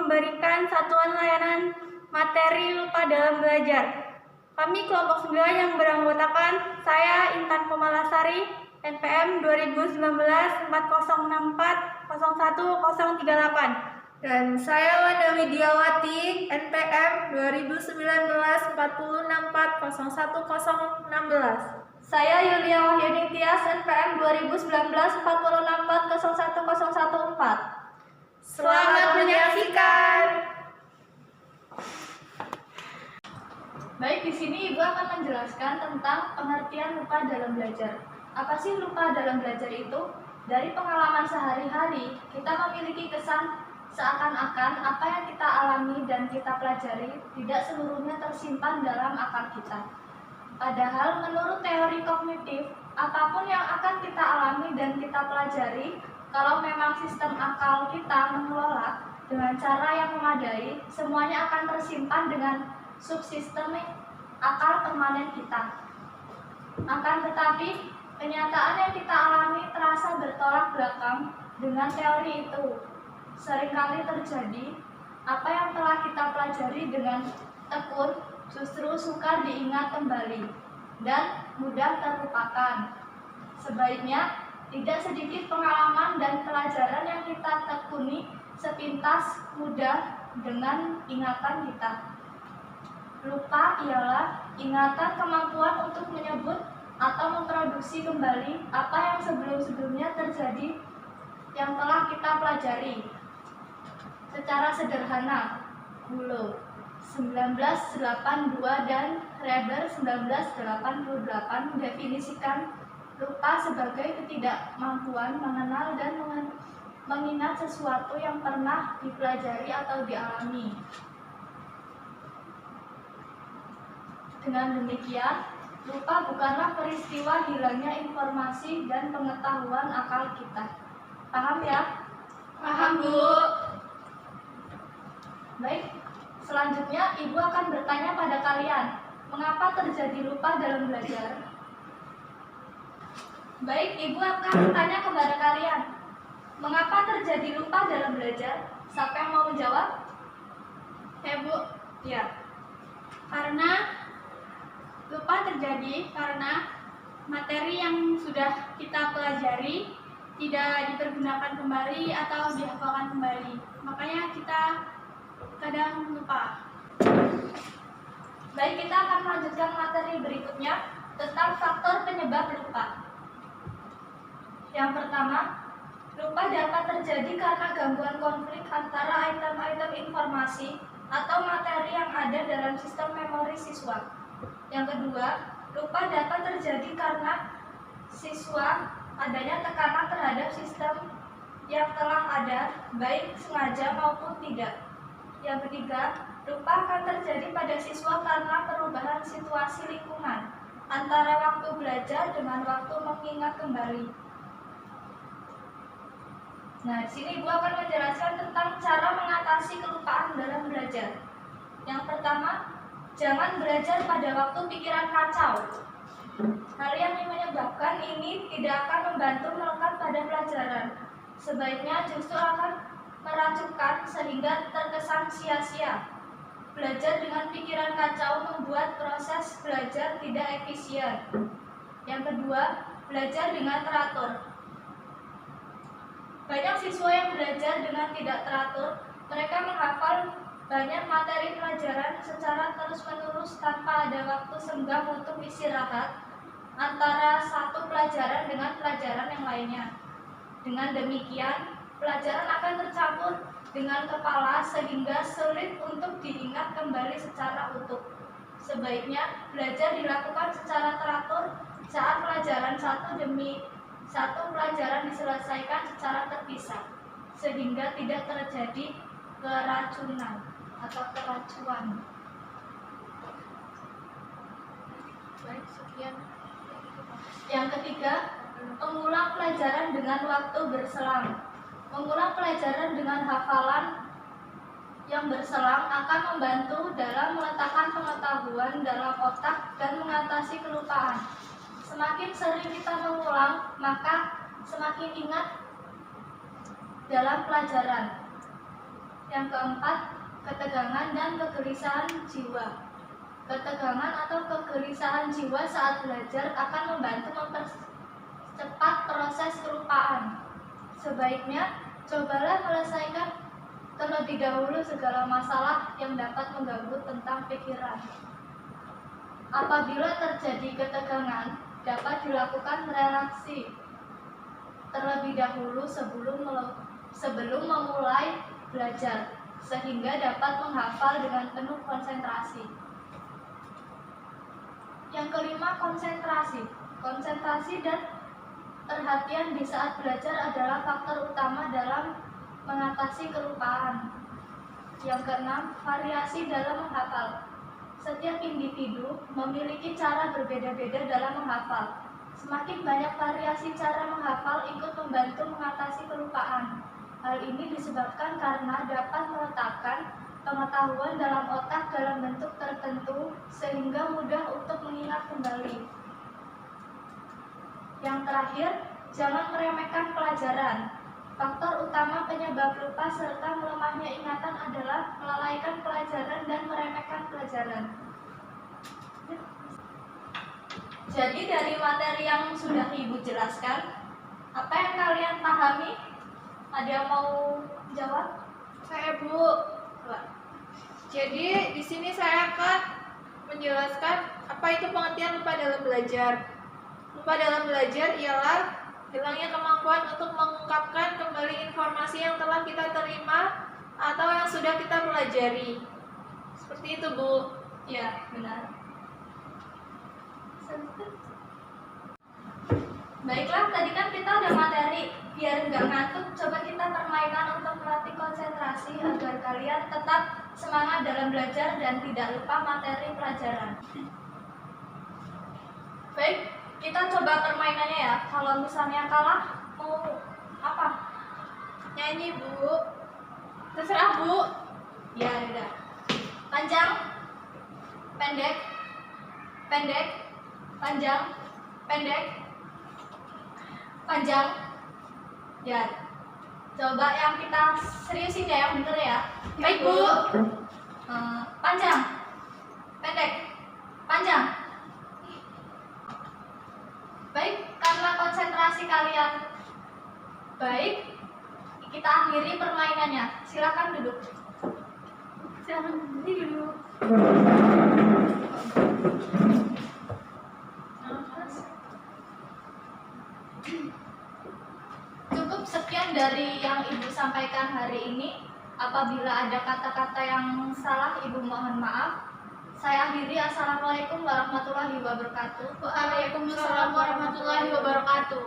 memberikan satuan layanan materi lupa dalam belajar. Kami kelompok 9 yang beranggotakan saya Intan Komalasari, NPM 2019 4064 01038. Dan saya Wanda Widiawati, NPM 2019 4064 01016. Saya Yulia Wahyudi Tias, NPM 2019 4064 01014. Selamat menyaksikan. Baik, di sini Ibu akan menjelaskan tentang pengertian lupa dalam belajar. Apa sih lupa dalam belajar itu? Dari pengalaman sehari-hari, kita memiliki kesan seakan-akan apa yang kita alami dan kita pelajari tidak seluruhnya tersimpan dalam akal kita. Padahal menurut teori kognitif, apapun yang akan kita alami dan kita pelajari, kalau memang sistem akal kita mengelola dengan cara yang memadai, semuanya akan tersimpan dengan subsistem akal permanen kita. Akan tetapi, kenyataan yang kita alami terasa bertolak belakang dengan teori itu. Seringkali terjadi, apa yang telah kita pelajari dengan tekun justru sukar diingat kembali dan mudah terlupakan. Sebaiknya, tidak sedikit pengalaman dan pelajaran yang kita tekuni sepintas mudah dengan ingatan kita. Lupa ialah ingatan kemampuan untuk menyebut atau memproduksi kembali apa yang sebelum-sebelumnya terjadi yang telah kita pelajari. Secara sederhana, Bulow 1982 dan Reber 1988 mendefinisikan lupa sebagai ketidakmampuan mengenal dan mengingat sesuatu yang pernah dipelajari atau dialami. Dengan demikian, lupa bukanlah peristiwa hilangnya informasi dan pengetahuan akal kita. Paham ya? Paham, Bu. Baik, selanjutnya Ibu akan bertanya pada kalian, mengapa terjadi lupa dalam belajar? Baik, Ibu akan bertanya kepada kalian, mengapa terjadi lupa dalam belajar? Siapa yang mau menjawab? Bu. Ya. Karena lupa terjadi karena materi yang sudah kita pelajari tidak dipergunakan kembali atau dihafalkan kembali. Makanya kita kadang lupa. Baik, kita akan melanjutkan materi berikutnya tentang faktor penyebab lupa. Yang pertama, lupa dapat terjadi karena gangguan konflik antara item-item informasi atau materi yang ada dalam sistem memori siswa. Yang kedua, lupa dapat terjadi karena siswa adanya tekanan terhadap sistem yang telah ada, baik sengaja maupun tidak. Yang ketiga, lupa akan terjadi pada siswa karena perubahan situasi lingkungan antara waktu belajar dengan waktu mengingat kembali. Nah, di sini Ibu akan menjelaskan tentang cara mengatasi kelupaan dalam belajar. Yang pertama, jangan belajar pada waktu pikiran kacau. Hal yang menyebabkan ini tidak akan membantu melekat pada pelajaran. Sebaiknya justru akan meracukan sehingga terkesan sia-sia. Belajar dengan pikiran kacau membuat proses belajar tidak efisien. Yang kedua, belajar dengan teratur. Banyak siswa yang belajar dengan tidak teratur. Mereka menghafal banyak materi pelajaran secara terus-menerus tanpa ada waktu senggang untuk istirahat antara satu pelajaran dengan pelajaran yang lainnya. Dengan demikian, pelajaran akan tercampur dengan kepala sehingga sulit untuk diingat kembali secara utuh. Sebaiknya belajar dilakukan secara teratur saat pelajaran satu demi satu pelajaran diselesaikan secara terpisah, sehingga tidak terjadi keracunan atau keracuan. Baik, sekian. Yang ketiga, mengulang pelajaran dengan waktu berselang. Mengulang pelajaran dengan hafalan yang berselang akan membantu dalam meletakkan pengetahuan dalam otak dan mengatasi kelupaan. Semakin sering kita mengulang, maka semakin ingat dalam pelajaran. Yang keempat, ketegangan dan kegelisahan jiwa. Ketegangan atau kegelisahan jiwa saat belajar akan membantu mempercepat proses kelupaan. Sebaiknya, cobalah menyelesaikan terlebih dahulu segala masalah yang dapat mengganggu tentang pikiran. Apabila terjadi ketegangan, dapat dilakukan relaksasi terlebih dahulu sebelum memulai belajar, sehingga dapat menghafal dengan penuh konsentrasi. Yang kelima, konsentrasi. Konsentrasi dan perhatian di saat belajar adalah faktor utama dalam mengatasi kelupaan. Yang keenam, variasi dalam menghafal. Setiap individu memiliki cara berbeda-beda dalam menghafal. Semakin banyak variasi cara menghafal ikut membantu mengatasi kelupaan. Hal ini disebabkan karena dapat meletakkan pengetahuan dalam otak dalam bentuk tertentu sehingga mudah untuk mengingat kembali. Yang terakhir, jangan meremehkan pelajaran. Faktor utama penyebab lupa serta melemahnya ingatan adalah melalaikan pelajaran dan meremehkan pelajaran. Jadi dari materi yang sudah Ibu jelaskan, apa yang kalian pahami? Ada yang mau jawab? Saya, Bu. Jadi di sini saya akan menjelaskan apa itu pengertian lupa dalam belajar. Lupa dalam belajar ialah hilangnya kemampuan untuk mengungkapkan kembali informasi yang telah kita terima atau yang sudah kita pelajari. Seperti itu, Bu. Ya, benar. Baiklah, tadi kan kita udah materi. Biar nggak ngantuk, coba kita permainan untuk melatih konsentrasi agar kalian tetap semangat dalam belajar dan tidak lupa materi pelajaran. Baik, kita coba permainannya ya. Kalau misalnya kalah, mau apa? Nyanyi, Bu. Terserah, Bu. Ya, udah. Panjang, pendek, pendek, panjang, pendek, panjang. Ya, coba yang kita seriusin ya, yang bener ya. Baik, Bu. Panjang, pendek, panjang. Baik, karena konsentrasi kalian baik, kita akhiri permainannya. Silakan duduk. Silakan duduk. Cukup sekian dari yang Ibu sampaikan hari ini. Apabila ada kata-kata yang salah, Ibu mohon maaf. Saya akhiri. Assalamualaikum warahmatullahi wabarakatuh. Waalaikumsalam warahmatullahi wabarakatuh.